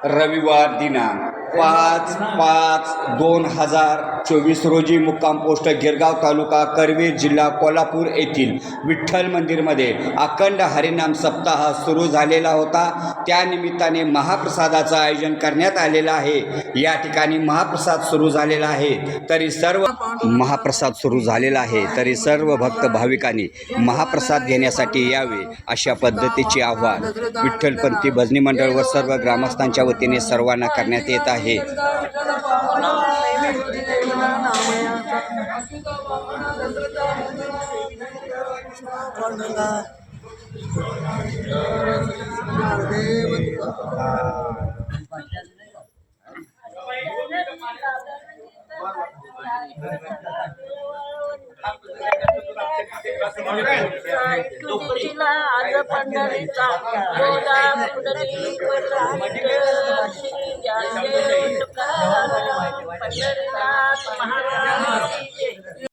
रविवार दिनांक 5/5/2024 रोजी मुक्काम पोस्ट गिरगाव तालुका करवीर जिल्हा कोल्हापूर येथील विठ्ठल मंदिरमध्ये अखंड हरिनाम सप्ताह सुरू झालेला होता। त्यानिमित्ताने महाप्रसादाचं आयोजन करण्यात आलेलं आहे। या ठिकाणी महाप्रसाद सुरू झालेला आहे तरी सर्व भक्त भाविकांनी महाप्रसाद घेण्यासाठी यावे अशा पद्धतीचे आवाहन विठ्ठलपंथी भजनी मंडळ व सर्व ग्रामस्थांच्या वतीने सर्वांना करण्यात येत आहे। तुझीला आज पंढरीचा बोला पुंडरी पंढरीनाथ